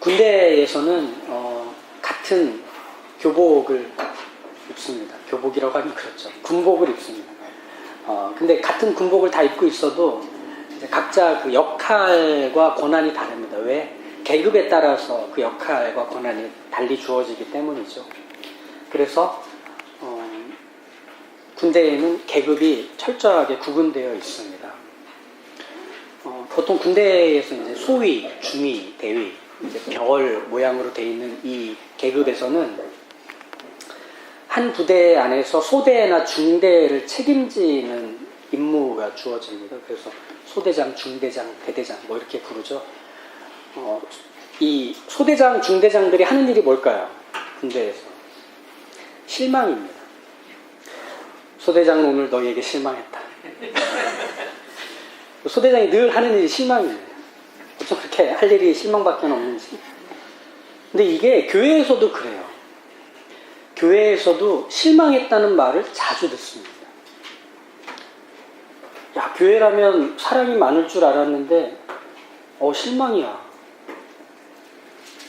군대에서는 같은 교복을 입습니다. 교복이라고 하면 그렇죠. 군복을 입습니다. 근데 같은 군복을 다 입고 있어도 이제 각자 그 역할과 권한이 다릅니다. 왜? 계급에 따라서 그 역할과 권한이 달리 주어지기 때문이죠. 그래서 군대에는 계급이 철저하게 구분되어 있습니다. 보통 군대에서 이제 소위, 중위, 대위, 이제 별 모양으로 되어 있는 이 계급에서는 한 부대 안에서 소대나 중대를 책임지는 임무가 주어집니다. 그래서 소대장, 중대장, 대대장 뭐 이렇게 부르죠. 이 소대장, 중대장들이 하는 일이 뭘까요? 군대에서 실망입니다. 소대장은 오늘 너희에게 실망했다. 소대장이 늘 하는 일이 실망입니다. 어쩜 그렇게 할 일이 실망밖에 없는지. 근데 이게 교회에서도 그래요. 교회에서도 실망했다는 말을 자주 듣습니다. 야, 교회라면 사람이 많을 줄 알았는데 실망이야.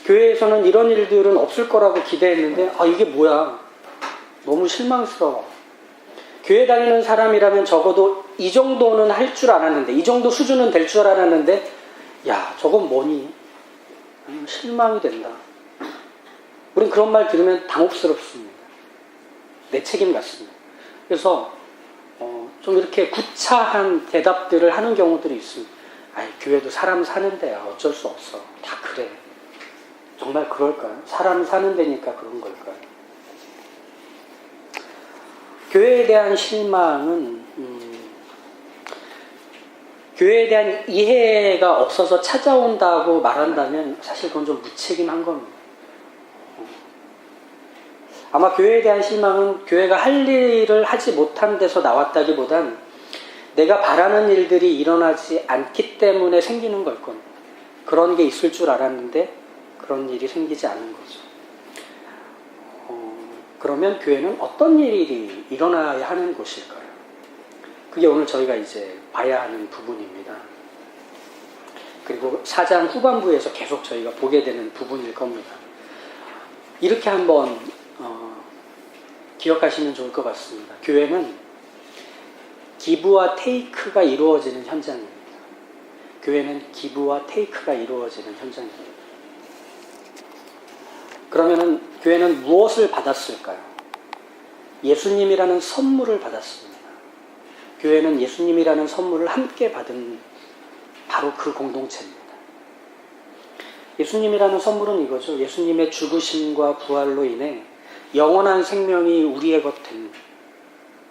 교회에서는 이런 일들은 없을 거라고 기대했는데 이게 뭐야. 너무 실망스러워. 교회 다니는 사람이라면 적어도 이 정도는 할 줄 알았는데, 이 정도 수준은 될 줄 알았는데, 야, 저건 뭐니? 실망이 된다. 우린 그런 말 들으면 당혹스럽습니다. 내 책임 같습니다. 그래서 좀 이렇게 구차한 대답들을 하는 경우들이 있습니다. 교회도 사람 사는 데야. 어쩔 수 없어. 다 그래. 정말 그럴까요? 사람 사는 데니까 그런 걸까요? 교회에 대한 실망은 교회에 대한 이해가 없어서 찾아온다고 말한다면 사실 그건 좀 무책임한 겁니다. 아마 교회에 대한 실망은 교회가 할 일을 하지 못한 데서 나왔다기보단 내가 바라는 일들이 일어나지 않기 때문에 생기는 걸 겁니다. 그런 게 있을 줄 알았는데 그런 일이 생기지 않은 거죠. 그러면 교회는 어떤 일이 일어나야 하는 곳일까요? 그게 오늘 저희가 이제 봐야 하는 부분입니다. 그리고 4장 후반부에서 계속 저희가 보게 되는 부분일 겁니다. 이렇게 한번 기억하시면 좋을 것 같습니다. 교회는 기브와 테이크가 이루어지는 현장입니다. 교회는 기브와 테이크가 이루어지는 현장입니다. 그러면은 교회는 무엇을 받았을까요? 예수님이라는 선물을 받았습니다. 교회는 예수님이라는 선물을 함께 받은 바로 그 공동체입니다. 예수님이라는 선물은 이거죠. 예수님의 죽으심과 부활로 인해 영원한 생명이 우리의 것 된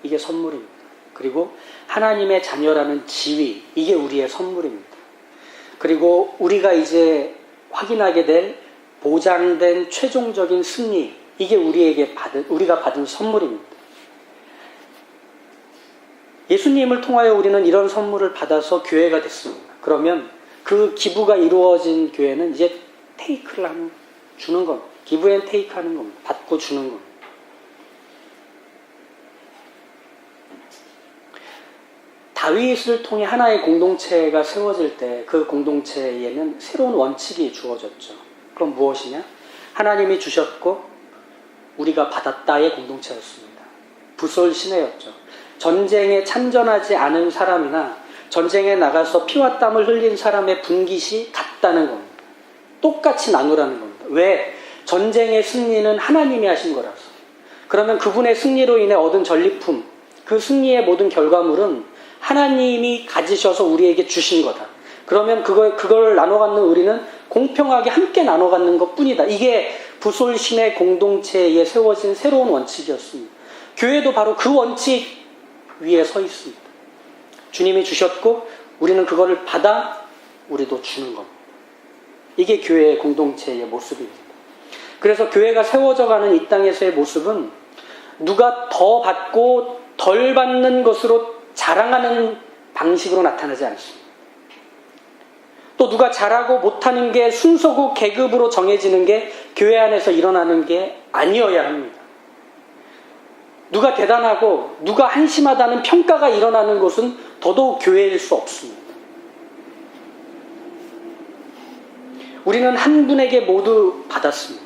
이게 선물입니다. 그리고 하나님의 자녀라는 지위, 이게 우리의 선물입니다. 그리고 우리가 이제 확인하게 될 보장된 최종적인 승리, 이게 우리가 받은 선물입니다. 예수님을 통하여 우리는 이런 선물을 받아서 교회가 됐습니다. 그러면 그 기부가 이루어진 교회는 이제 테이크를 주는 겁니다. 기브 앤 테이크 하는 겁니다. 받고 주는 겁니다. 다윗을 통해 하나의 공동체가 세워질 때 그 공동체에는 새로운 원칙이 주어졌죠. 그럼 무엇이냐? 하나님이 주셨고 우리가 받았다의 공동체였습니다. 부솔시내였죠. 전쟁에 참전하지 않은 사람이나 전쟁에 나가서 피와 땀을 흘린 사람의 분깃이 같다는 겁니다. 똑같이 나누라는 겁니다. 왜? 전쟁의 승리는 하나님이 하신 거라서. 그러면 그분의 승리로 인해 얻은 전리품, 그 승리의 모든 결과물은 하나님이 가지셔서 우리에게 주신 거다. 그러면 그걸 나눠 갖는 우리는 공평하게 함께 나눠 갖는 것 뿐이다. 이게 부솔신의 공동체에 세워진 새로운 원칙이었습니다. 교회도 바로 그 원칙 위에 서 있습니다. 주님이 주셨고 우리는 그거를 받아 우리도 주는 겁니다. 이게 교회의 공동체의 모습입니다. 그래서 교회가 세워져 가는 이 땅에서의 모습은 누가 더 받고 덜 받는 것으로 자랑하는 방식으로 나타나지 않습니다. 또 누가 잘하고 못하는 게 순서고 계급으로 정해지는 게 교회 안에서 일어나는 게 아니어야 합니다. 누가 대단하고 누가 한심하다는 평가가 일어나는 곳은 더더욱 교회일 수 없습니다. 우리는 한 분에게 모두 받았습니다.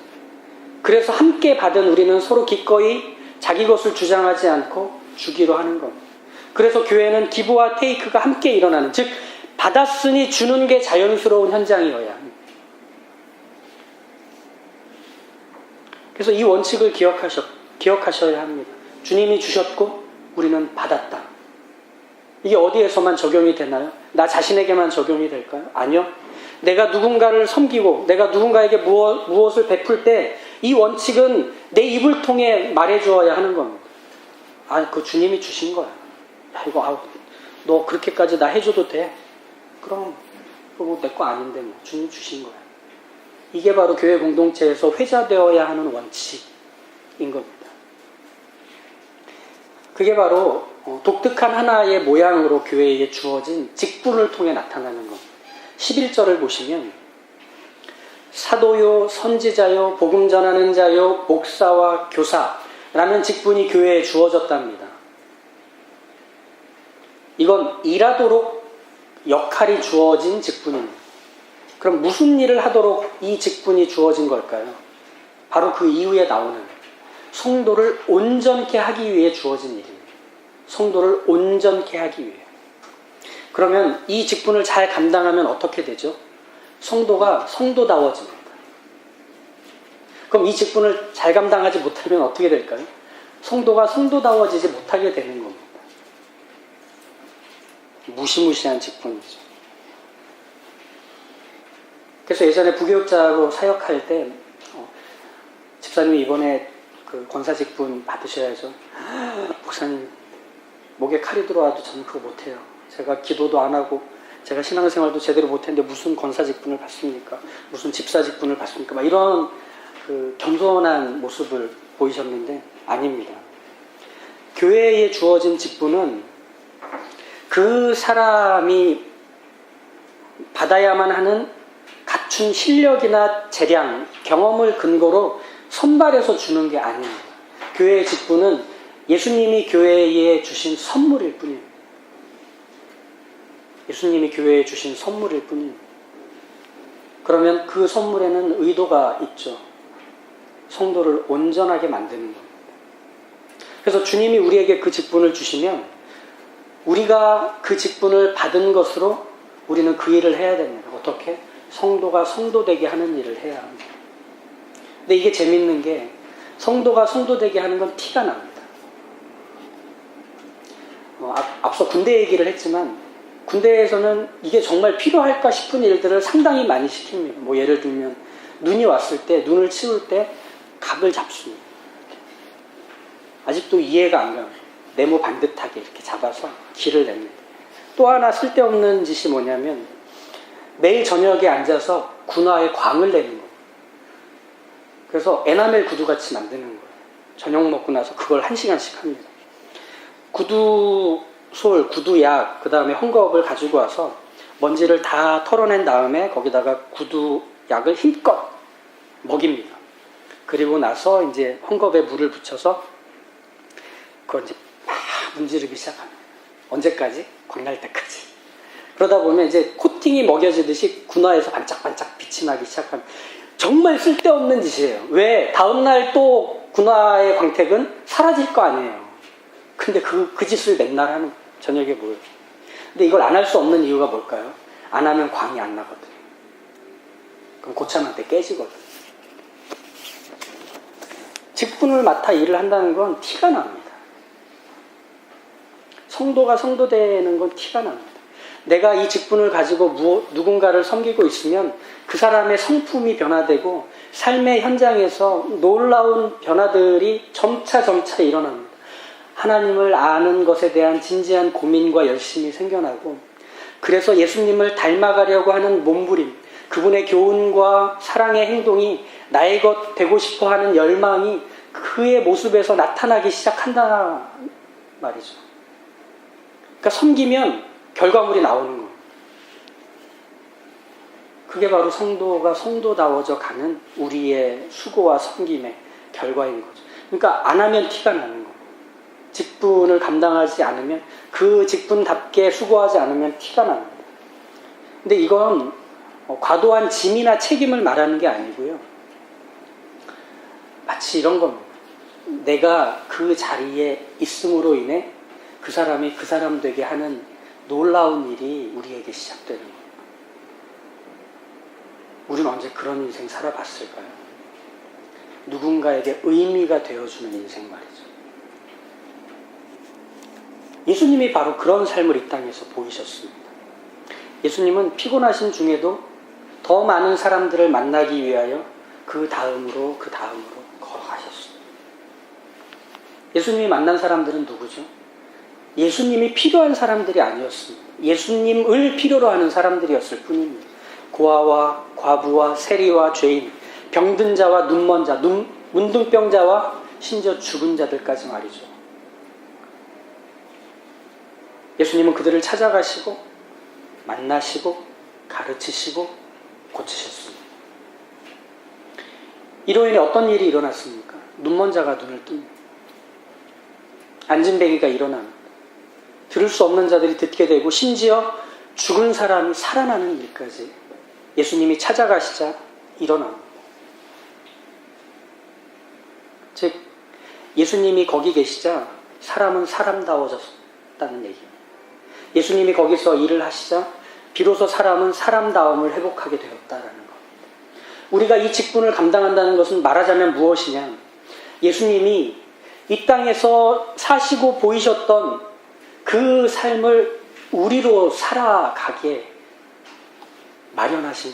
그래서 함께 받은 우리는 서로 기꺼이 자기 것을 주장하지 않고 주기로 하는 겁니다. 그래서 교회는 기부와 테이크가 함께 일어나는, 즉 받았으니 주는 게 자연스러운 현장이어야 합니다. 그래서 이 원칙을 기억하셔야 합니다. 주님이 주셨고 우리는 받았다. 이게 어디에서만 적용이 되나요? 나 자신에게만 적용이 될까요? 아니요. 내가 누군가를 섬기고 내가 누군가에게 무엇을 베풀 때 이 원칙은 내 입을 통해 말해주어야 하는 겁니다. 아, 그 주님이 주신 거야. 야, 이거 너 그렇게까지 나 해줘도 돼? 그럼 그거 내 거 아닌데 뭐 주님 주신 거야. 이게 바로 교회 공동체에서 회자되어야 하는 원칙인 겁니다. 그게 바로 독특한 하나의 모양으로 교회에 주어진 직분을 통해 나타나는 겁니다. 11절을 보시면 사도요, 선지자요, 복음 전하는 자요, 목사와 교사라는 직분이 교회에 주어졌답니다. 이건 일하도록 역할이 주어진 직분입니다. 그럼 무슨 일을 하도록 이 직분이 주어진 걸까요? 바로 그 이후에 나오는 성도를 온전케 하기 위해 주어진 일입니다. 성도를 온전케 하기 위해. 그러면 이 직분을 잘 감당하면 어떻게 되죠? 성도가 성도다워집니다. 그럼 이 직분을 잘 감당하지 못하면 어떻게 될까요? 성도가 성도다워지지 못하게 되는 겁니다. 무시무시한 직분이죠. 그래서 예전에 부교육자로 사역할 때 집사님이 이번에 그 권사 직분 받으셔야죠. 목사님, 목에 칼이 들어와도 저는 그거 못해요. 제가 기도도 안 하고 제가 신앙생활도 제대로 못했는데 무슨 권사 직분을 받습니까? 무슨 집사 직분을 받습니까? 막 이런 그 겸손한 모습을 보이셨는데 아닙니다. 교회에 주어진 직분은 그 사람이 받아야만 하는 갖춘 실력이나 재량, 경험을 근거로 선발해서 주는 게 아닙니다. 교회의 직분은 예수님이 교회에 주신 선물일 뿐입니다. 예수님이 교회에 주신 선물일 뿐입니다. 그러면 그 선물에는 의도가 있죠. 성도를 온전하게 만드는 겁니다. 그래서 주님이 우리에게 그 직분을 주시면 우리가 그 직분을 받은 것으로 우리는 그 일을 해야 됩니다. 어떻게? 성도가 성도되게 하는 일을 해야 합니다. 근데 이게 재밌는 게 성도가 성도되게 하는 건 티가 납니다. 앞서 군대 얘기를 했지만 군대에서는 이게 정말 필요할까 싶은 일들을 상당히 많이 시킵니다. 뭐 예를 들면 눈이 왔을 때 눈을 치울 때 각을 잡습니다. 아직도 이해가 안 가요. 네모 반듯하게 이렇게 잡아서 길을 냅니다. 또 하나 쓸데없는 짓이 뭐냐면 매일 저녁에 앉아서 군화에 광을 내는 거예요. 그래서 에나멜 구두같이 만드는 거예요. 저녁 먹고 나서 그걸 1시간씩 합니다. 구두솔, 구두약, 그 다음에 헝겊을 가지고 와서 먼지를 다 털어낸 다음에 거기다가 구두약을 힘껏 먹입니다. 그리고 나서 이제 헝겊에 물을 붙여서 그걸 이제 막 문지르기 시작합니다. 언제까지? 광날 때까지. 그러다 보면 이제 코팅이 먹여지듯이 군화에서 반짝반짝 빛이 나기 시작합니다. 정말 쓸데없는 짓이에요. 왜? 다음날 또 군화의 광택은 사라질 거 아니에요. 근데 그 짓을 맨날 하는 저녁에 뭐예요? 근데 이걸 안 할 수 없는 이유가 뭘까요? 안 하면 광이 안 나거든요. 그럼 고참한테 깨지거든요. 직분을 맡아 일을 한다는 건 티가 납니다. 성도가 성도되는 건 티가 납니다. 내가 이 직분을 가지고 누군가를 섬기고 있으면 그 사람의 성품이 변화되고 삶의 현장에서 놀라운 변화들이 점차 일어납니다. 하나님을 아는 것에 대한 진지한 고민과 열심이 생겨나고 그래서 예수님을 닮아가려고 하는 몸부림, 그분의 교훈과 사랑의 행동이 나의 것 되고 싶어하는 열망이 그의 모습에서 나타나기 시작한다 말이죠. 그러니까 섬기면 결과물이 나오는 거예요. 그게 바로 성도가 성도다워져 가는 우리의 수고와 섬김의 결과인 거죠. 그러니까 안 하면 티가 나는 거예요. 직분을 감당하지 않으면, 그 직분답게 수고하지 않으면 티가 납니다. 근데 이건 과도한 짐이나 책임을 말하는 게 아니고요. 마치 이런 겁니다. 내가 그 자리에 있음으로 인해 그 사람이 그 사람 되게 하는 놀라운 일이 우리에게 시작되는 겁니다. 우리는 언제 그런 인생 살아봤을까요? 누군가에게 의미가 되어주는 인생 말이죠. 예수님이 바로 그런 삶을 이 땅에서 보이셨습니다. 예수님은 피곤하신 중에도 더 많은 사람들을 만나기 위하여 그 다음으로 걸어가셨습니다. 예수님이 만난 사람들은 누구죠? 예수님이 필요한 사람들이 아니었습니다. 예수님을 필요로 하는 사람들이었을 뿐입니다. 고아와 과부와 세리와 죄인, 병든 자와 눈먼 자, 문둥병자와 심지어 죽은 자들까지 말이죠. 예수님은 그들을 찾아가시고 만나시고 가르치시고 고치셨습니다. 이로 인해 어떤 일이 일어났습니까? 눈먼 자가 눈을 뜹니다. 안진뱅이가 일어납니다. 들을 수 없는 자들이 듣게 되고 심지어 죽은 사람이 살아나는 일까지 예수님이 찾아가시자 일어납니다. 즉 예수님이 거기 계시자 사람은 사람다워졌다는 얘기입니다. 예수님이 거기서 일을 하시자 비로소 사람은 사람다움을 회복하게 되었다라는 겁니다. 우리가 이 직분을 감당한다는 것은 말하자면 무엇이냐? 예수님이 이 땅에서 사시고 보이셨던 그 삶을 우리로 살아가게 마련하신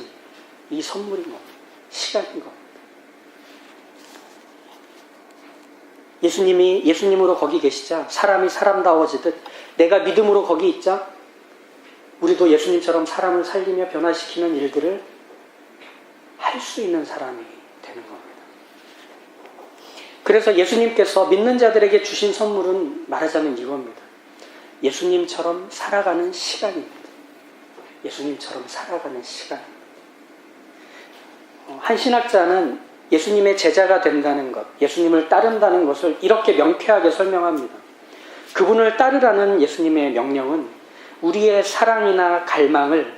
이 선물인 겁니다. 시간인 겁니다. 예수님이 예수님으로 거기 계시자 사람이 사람다워지듯 내가 믿음으로 거기 있자 우리도 예수님처럼 사람을 살리며 변화시키는 일들을 할 수 있는 사람이 되는 겁니다. 그래서 예수님께서 믿는 자들에게 주신 선물은 말하자면 이겁니다. 예수님처럼 살아가는 시간입니다. 예수님처럼 살아가는 시간. 한 신학자는 예수님의 제자가 된다는 것, 예수님을 따른다는 것을 이렇게 명쾌하게 설명합니다. 그분을 따르라는 예수님의 명령은 우리의 사랑이나 갈망을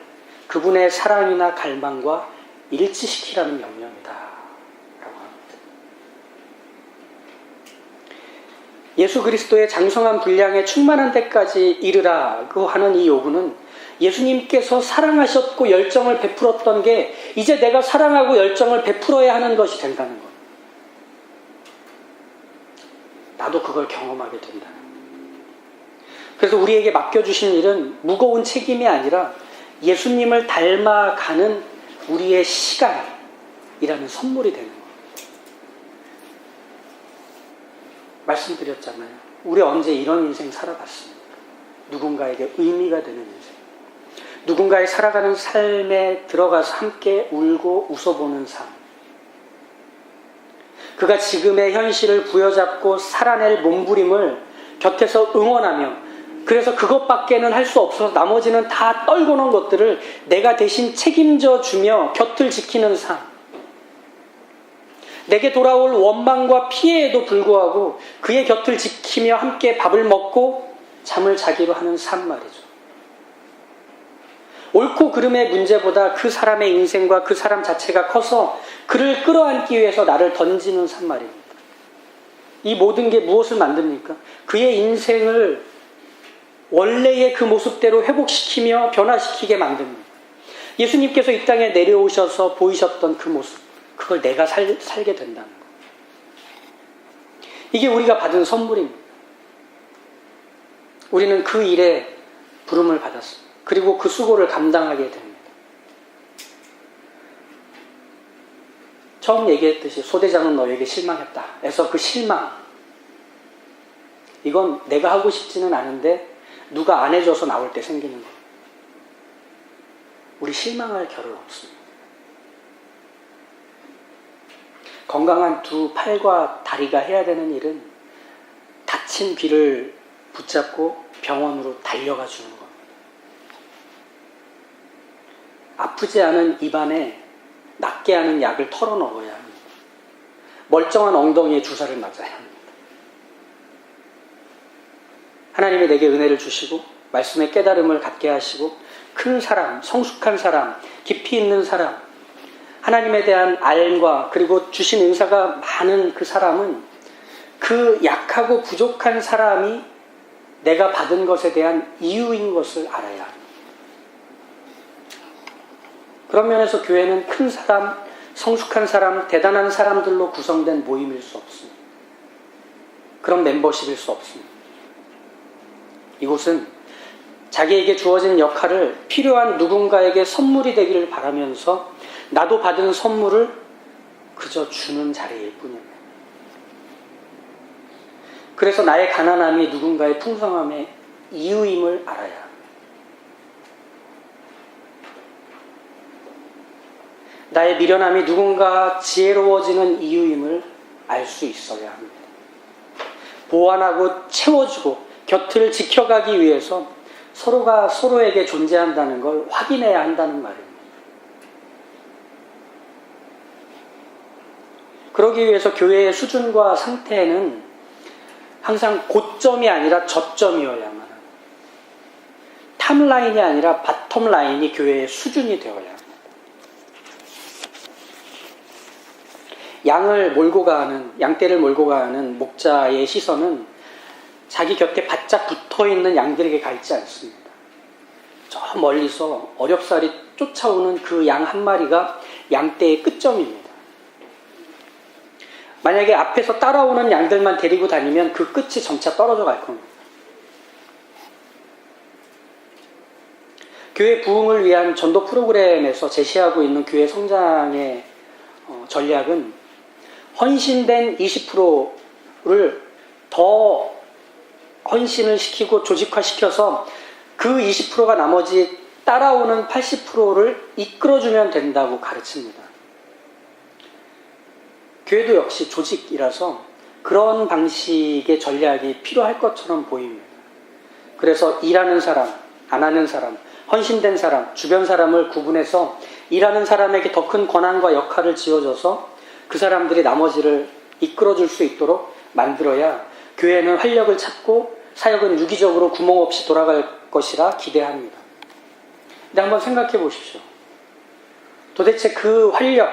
그분의 사랑이나 갈망과 일치시키라는 명령이다 라고 합니다. 예수 그리스도의 장성한 분량에 충만한 데까지 이르라고 하는 이 요구는 예수님께서 사랑하셨고 열정을 베풀었던 게 이제 내가 사랑하고 열정을 베풀어야 하는 것이 된다는 것. 나도 그걸 경험하게 된다는 것. 그래서 우리에게 맡겨주신 일은 무거운 책임이 아니라 예수님을 닮아가는 우리의 시간이라는 선물이 되는 거예요. 말씀드렸잖아요. 우리 언제 이런 인생 살아봤습니까? 누군가에게 의미가 되는 인생. 누군가의 살아가는 삶에 들어가서 함께 울고 웃어보는 삶. 그가 지금의 현실을 부여잡고 살아낼 몸부림을 곁에서 응원하며 그래서 그것밖에는 할 수 없어서 나머지는 다 떨고는 것들을 내가 대신 책임져 주며 곁을 지키는 삶. 내게 돌아올 원망과 피해에도 불구하고 그의 곁을 지키며 함께 밥을 먹고 잠을 자기로 하는 삶 말이죠. 옳고 그름의 문제보다 그 사람의 인생과 그 사람 자체가 커서 그를 끌어안기 위해서 나를 던지는 삶 말입니다. 이 모든 게 무엇을 만듭니까? 그의 인생을 원래의 그 모습대로 회복시키며 변화시키게 만듭니다. 예수님께서 이 땅에 내려오셔서 보이셨던 그 모습, 그걸 내가 살게 된다는 것. 이게 우리가 받은 선물입니다. 우리는 그 일에 부름을 받았습니다. 그리고 그 수고를 감당하게 됩니다. 처음 얘기했듯이 소대장은 너에게 실망했다. 그래서 그 실망, 이건 내가 하고 싶지는 않은데 누가 안 해줘서 나올 때 생기는 거예요. 우리 실망할 겨를 없습니다. 건강한 두 팔과 다리가 해야 되는 일은 다친 귀를 붙잡고 병원으로 달려가 주는 겁니다. 아프지 않은 입안에 낫게 하는 약을 털어 넣어야 합니다. 멀쩡한 엉덩이에 주사를 맞아야 합니다. 하나님이 내게 은혜를 주시고 말씀의 깨달음을 갖게 하시고 큰 사람, 성숙한 사람, 깊이 있는 사람, 하나님에 대한 알과 그리고 주신 은사가 많은 그 사람은 그 약하고 부족한 사람이 내가 받은 것에 대한 이유인 것을 알아야 합니다. 그런 면에서 교회는 큰 사람, 성숙한 사람, 대단한 사람들로 구성된 모임일 수 없습니다. 그런 멤버십일 수 없습니다. 이곳은 자기에게 주어진 역할을 필요한 누군가에게 선물이 되기를 바라면서 나도 받은 선물을 그저 주는 자리일 뿐입니다. 그래서 나의 가난함이 누군가의 풍성함의 이유임을 알아야 합니다. 나의 미련함이 누군가 지혜로워지는 이유임을 알 수 있어야 합니다. 보완하고 채워주고 곁을 지켜가기 위해서 서로가 서로에게 존재한다는 걸 확인해야 한다는 말입니다. 그러기 위해서 교회의 수준과 상태는 항상 고점이 아니라 저점이어야만 합니다. 탑라인이 아니라 바텀라인이 교회의 수준이 되어야 합니다. 양떼를 몰고 가는 목자의 시선은 자기 곁에 바짝 붙어있는 양들에게 가 있지 않습니다. 저 멀리서 어렵사리 쫓아오는 그 양 한 마리가 양떼의 끝점입니다. 만약에 앞에서 따라오는 양들만 데리고 다니면 그 끝이 점차 떨어져 갈 겁니다. 교회 부흥을 위한 전도 프로그램에서 제시하고 있는 교회 성장의 전략은 헌신된 20%를 더 헌신을 시키고 조직화시켜서 그 20%가 나머지 따라오는 80%를 이끌어주면 된다고 가르칩니다. 교회도 역시 조직이라서 그런 방식의 전략이 필요할 것처럼 보입니다. 그래서 일하는 사람, 안 하는 사람, 헌신된 사람, 주변 사람을 구분해서 일하는 사람에게 더 큰 권한과 역할을 지어줘서 그 사람들이 나머지를 이끌어줄 수 있도록 만들어야 교회는 활력을 찾고 사역은 유기적으로 구멍 없이 돌아갈 것이라 기대합니다. 근데 한번 생각해 보십시오. 도대체 그 활력,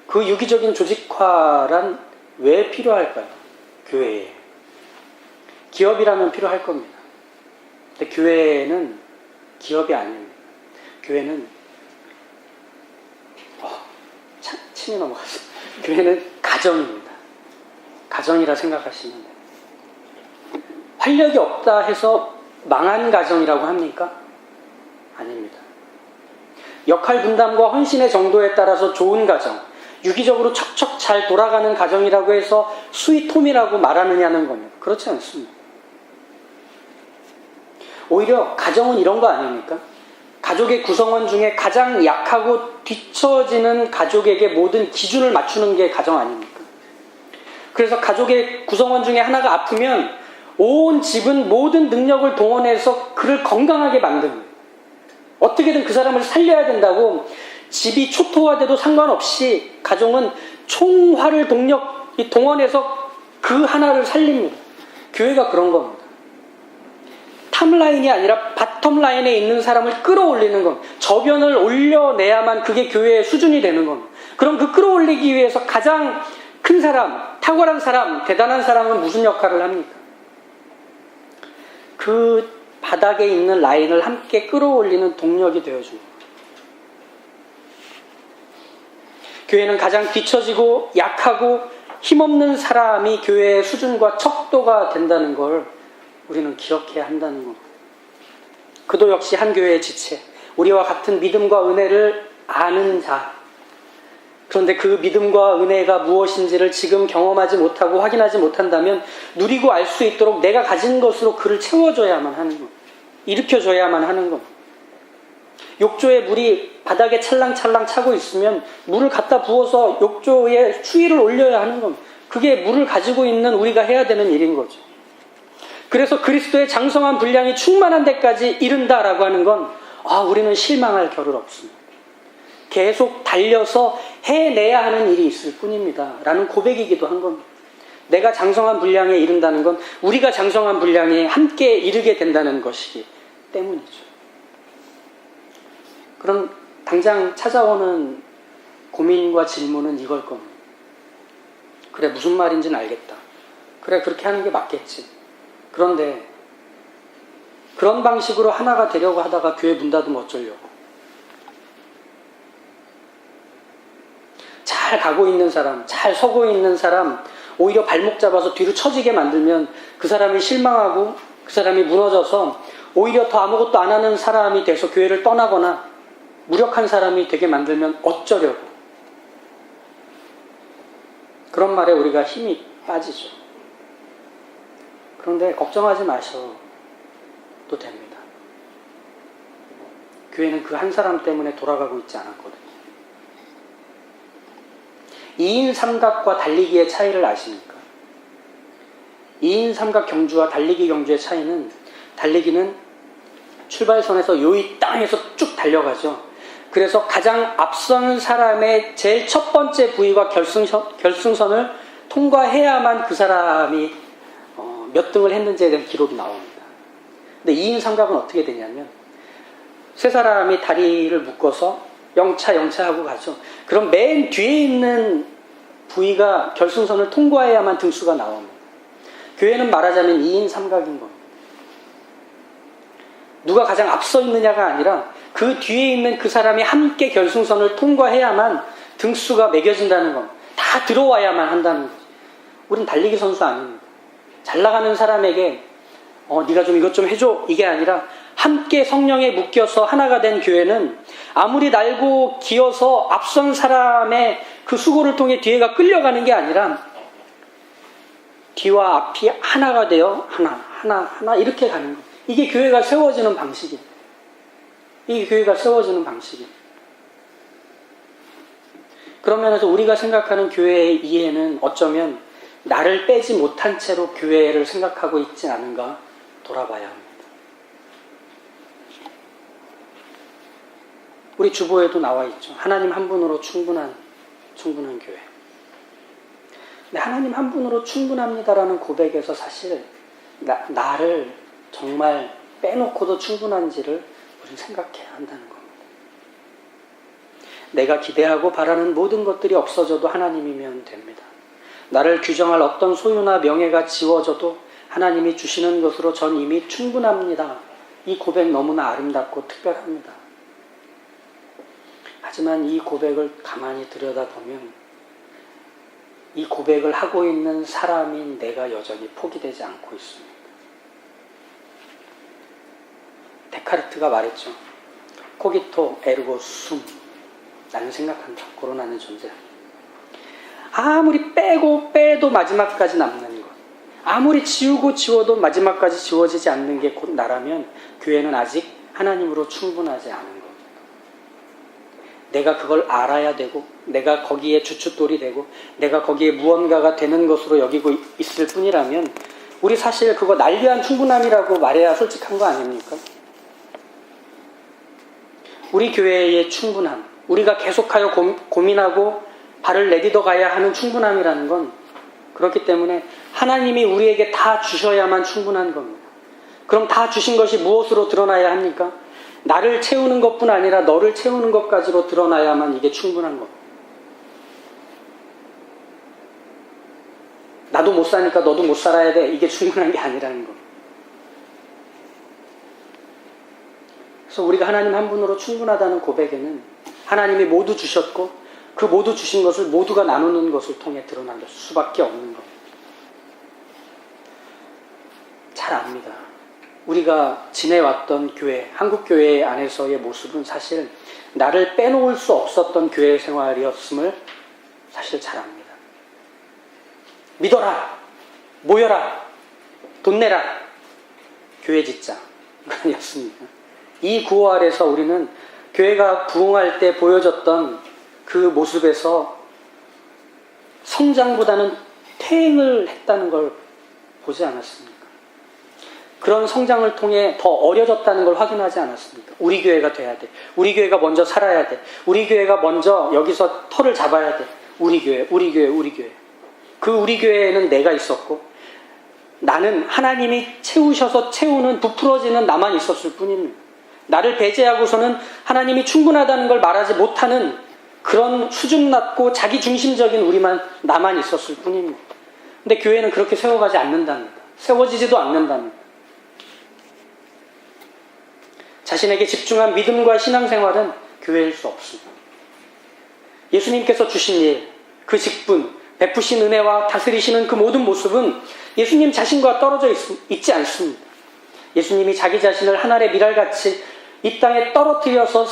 그 유기적인 조직화란 왜 필요할까요? 교회에. 기업이라면 필요할 겁니다. 근데 교회는 기업이 아닙니다. 교회는 침이 넘어갔어요. 교회는 가정입니다. 가정이라 생각하시면 돼요. 활력이 없다 해서 망한 가정이라고 합니까? 아닙니다. 역할 분담과 헌신의 정도에 따라서 좋은 가정, 유기적으로 척척 잘 돌아가는 가정이라고 해서 스윗홈이라고 말하느냐는 겁니다. 그렇지 않습니다. 오히려 가정은 이런 거 아닙니까? 가족의 구성원 중에 가장 약하고 뒤처지는 가족에게 모든 기준을 맞추는 게 가정 아닙니까? 그래서 가족의 구성원 중에 하나가 아프면 온 집은 모든 능력을 동원해서 그를 건강하게 만듭니다. 어떻게든 그 사람을 살려야 된다고 집이 초토화돼도 상관없이 가정은 총화를 동원해서 그 하나를 살립니다. 교회가 그런 겁니다. 탑라인이 아니라 바텀라인에 있는 사람을 끌어올리는 겁니다. 저변을 올려내야만 그게 교회의 수준이 되는 겁니다. 그럼 그 끌어올리기 위해서 가장 큰 사람, 탁월한 사람, 대단한 사람은 무슨 역할을 합니까? 그 바닥에 있는 라인을 함께 끌어올리는 동력이 되어줍니다. 교회는 가장 뒤처지고 약하고 힘없는 사람이 교회의 수준과 척도가 된다는 걸 우리는 기억해야 한다는 겁니다. 그도 역시 한 교회의 지체, 우리와 같은 믿음과 은혜를 아는 자. 그런데 그 믿음과 은혜가 무엇인지를 지금 경험하지 못하고 확인하지 못한다면 누리고 알 수 있도록 내가 가진 것으로 그를 채워줘야만 하는 겁니다. 일으켜줘야만 하는 겁니다. 욕조에 물이 바닥에 찰랑찰랑 차고 있으면 물을 갖다 부어서 욕조에 수위를 올려야 하는 겁니다. 그게 물을 가지고 있는 우리가 해야 되는 일인 거죠. 그래서 그리스도의 장성한 분량이 충만한 데까지 이른다라고 하는 건 우리는 실망할 겨를 없습니다. 계속 달려서 해내야 하는 일이 있을 뿐입니다. 라는 고백이기도 한 겁니다. 내가 장성한 분량에 이른다는 건 우리가 장성한 분량에 함께 이르게 된다는 것이기 때문이죠. 그럼 당장 찾아오는 고민과 질문은 이걸 겁니다. 그래, 무슨 말인지는 알겠다. 그래, 그렇게 하는 게 맞겠지. 그런데 그런 방식으로 하나가 되려고 하다가 교회 문 닫으면 어쩌려고. 잘 가고 있는 사람, 잘 서고 있는 사람, 오히려 발목 잡아서 뒤로 처지게 만들면 그 사람이 실망하고 그 사람이 무너져서 오히려 더 아무것도 안 하는 사람이 돼서 교회를 떠나거나 무력한 사람이 되게 만들면 어쩌려고. 그런 말에 우리가 힘이 빠지죠. 그런데 걱정하지 마셔도 됩니다. 교회는 그 한 사람 때문에 돌아가고 있지 않았거든요. 2인 삼각과 달리기의 차이를 아십니까? 2인 삼각 경주와 달리기 경주의 차이는, 달리기는 출발선에서 요이 땅에서 쭉 달려가죠. 그래서 가장 앞선 사람의 제일 첫 번째 부위와 결승선을 통과해야만 그 사람이 몇 등을 했는지에 대한 기록이 나옵니다. 근데 2인 삼각은 어떻게 되냐면 세 사람이 다리를 묶어서 영차 하고 가죠. 그럼 맨 뒤에 있는 부위가 결승선을 통과해야만 등수가 나옵니다. 교회는 말하자면 2인 삼각인 겁니다. 누가 가장 앞서 있느냐가 아니라 그 뒤에 있는 그 사람이 함께 결승선을 통과해야만 등수가 매겨진다는 겁니다. 다 들어와야만 한다는 거죠. 우린 달리기 선수 아닙니다. 잘 나가는 사람에게 네가 좀 이것 좀 해줘, 이게 아니라 함께 성령에 묶여서 하나가 된 교회는 아무리 날고 기어서 앞선 사람의 그 수고를 통해 뒤에가 끌려가는 게 아니라 뒤와 앞이 하나가 되어 하나 이렇게 가는 거예요. 이게 교회가 세워지는 방식이에요. 이게 교회가 세워지는 방식이에요. 그런 면에서 우리가 생각하는 교회의 이해는 어쩌면 나를 빼지 못한 채로 교회를 생각하고 있지 않은가 돌아봐야 합니다. 우리 주보에도 나와 있죠. 하나님 한 분으로 충분한 교회. 근데 하나님 한 분으로 충분합니다라는 고백에서 사실 나를 정말 빼놓고도 충분한지를 우리는 생각해야 한다는 겁니다. 내가 기대하고 바라는 모든 것들이 없어져도 하나님이면 됩니다. 나를 규정할 어떤 소유나 명예가 지워져도 하나님이 주시는 것으로 전 이미 충분합니다. 이 고백 너무나 아름답고 특별합니다. 하지만 이 고백을 가만히 들여다보면 이 고백을 하고 있는 사람인 내가 여전히 포기되지 않고 있습니다. 데카르트가 말했죠. 코기토 에르고 숨. 나는 생각한다. 고로나는 존재한다. 아무리 빼도 마지막까지 남는 것. 아무리 지워도 마지막까지 지워지지 않는 게 곧 나라면 교회는 아직 하나님으로 충분하지 않은 것. 내가 그걸 알아야 되고 내가 거기에 주춧돌이 되고 내가 거기에 무언가가 되는 것으로 여기고 있을 뿐이라면 우리 사실 그거 난리한 충분함이라고 말해야 솔직한 거 아닙니까? 우리 교회의 충분함, 우리가 계속하여 고민하고 발을 내딛어 가야 하는 충분함이라는 건 그렇기 때문에 하나님이 우리에게 다 주셔야만 충분한 겁니다. 그럼 다 주신 것이 무엇으로 드러나야 합니까? 나를 채우는 것뿐 아니라 너를 채우는 것까지로 드러나야만 이게 충분한 겁니다. 나도 못 사니까 너도 못 살아야 돼. 이게 충분한 게 아니라는 겁니다. 그래서 우리가 하나님 한 분으로 충분하다는 고백에는 하나님이 모두 주셨고 그 모두 주신 것을 모두가 나누는 것을 통해 드러날 수밖에 없는 겁니다. 잘 압니다. 우리가 지내왔던 교회, 한국 교회 안에서의 모습은 사실 나를 빼놓을 수 없었던 교회 생활이었음을 사실 잘 압니다. 믿어라, 모여라, 돈 내라, 교회 짓자. 이거였습니다. 이 구호 아래서 우리는 교회가 부흥할 때 보여줬던 그 모습에서 성장보다는 퇴행을 했다는 걸 보지 않았습니까? 그런 성장을 통해 더 어려졌다는 걸 확인하지 않았습니까? 우리 교회가 돼야 돼. 우리 교회가 먼저 살아야 돼. 우리 교회가 먼저 여기서 털을 잡아야 돼. 우리 교회. 그 우리 교회에는 내가 있었고 나는 하나님이 채우셔서 채우는 부풀어지는 나만 있었을 뿐입니다. 나를 배제하고서는 하나님이 충분하다는 걸 말하지 못하는 그런 수준 낮고 자기중심적인 나만 있었을 뿐입니다. 근데 교회는 그렇게 세워가지 않는답니다. 세워지지도 않는답니다. 자신에게 집중한 믿음과 신앙생활은 교회일 수 없습니다. 예수님께서 주신 일, 그 직분, 베푸신 은혜와 다스리시는 그 모든 모습은 예수님 자신과 떨어져 있지 않습니다. 예수님이 자기 자신을 하늘의 밀알같이 이 땅에 떨어뜨려서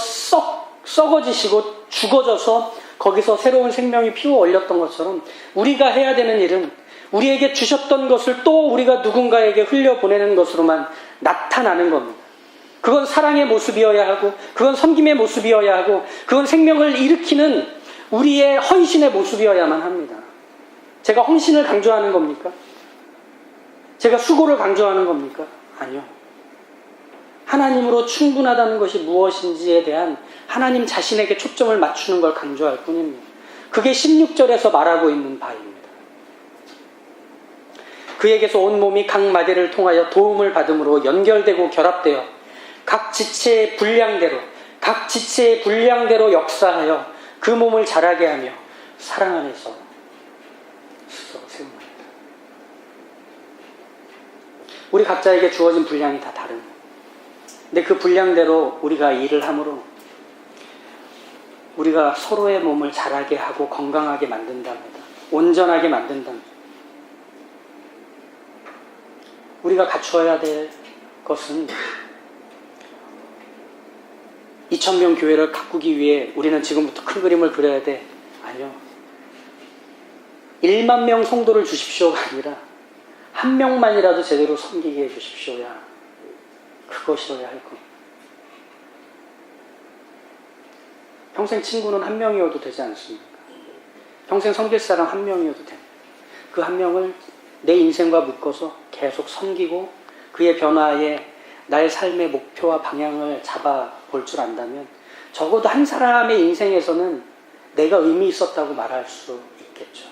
썩어지시고 죽어져서 거기서 새로운 생명이 피어 올렸던 것처럼 우리가 해야 되는 일은 우리에게 주셨던 것을 또 우리가 누군가에게 흘려보내는 것으로만 나타나는 겁니다. 그건 사랑의 모습이어야 하고, 그건 섬김의 모습이어야 하고, 그건 생명을 일으키는 우리의 헌신의 모습이어야만 합니다. 제가 헌신을 강조하는 겁니까? 제가 수고를 강조하는 겁니까? 아니요. 하나님으로 충분하다는 것이 무엇인지에 대한 하나님 자신에게 초점을 맞추는 걸 강조할 뿐입니다. 그게 16절에서 말하고 있는 바입니다. 그에게서 온 몸이 각 마디를 통하여 도움을 받음으로 연결되고 결합되어 각 지체의 분량대로 역사하여 그 몸을 자라게 하며 사랑 안에서 세웁니다. 우리 각자에게 주어진 분량이 다 다릅니다. 근데 그 분량대로 우리가 일을 함으로 우리가 서로의 몸을 자라게 하고 건강하게 만든답니다. 온전하게 만든답니다. 우리가 갖추어야 될 것은 2000명 교회를 가꾸기 위해 우리는 지금부터 큰 그림을 그려야 돼. 아니요. 1만 명 성도를 주십시오가 아니라 한 명만이라도 제대로 섬기게 해주십시오야. 그것이어야 할 겁니다. 평생 친구는 한 명이어도 되지 않습니까? 평생 섬길 사람 한 명이어도 됩니다. 그 한 명을 내 인생과 묶어서 계속 섬기고 그의 변화에 나의 삶의 목표와 방향을 잡아볼 줄 안다면 적어도 한 사람의 인생에서는 내가 의미 있었다고 말할 수 있겠죠.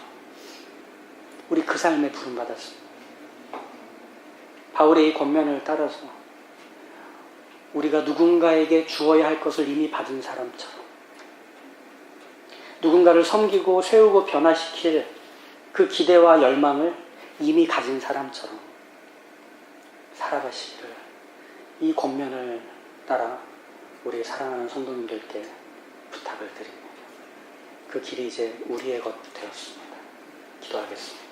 우리 그 삶에 부름받았습니다. 바울의 이 권면을 따라서 우리가 누군가에게 주어야 할 것을 이미 받은 사람처럼 누군가를 섬기고 세우고 변화시킬 그 기대와 열망을 이미 가진 사람처럼 살아가시기를 이 권면을 따라 우리 사랑하는 성도님들께 부탁을 드립니다. 그 길이 이제 우리의 것 되었습니다. 기도하겠습니다.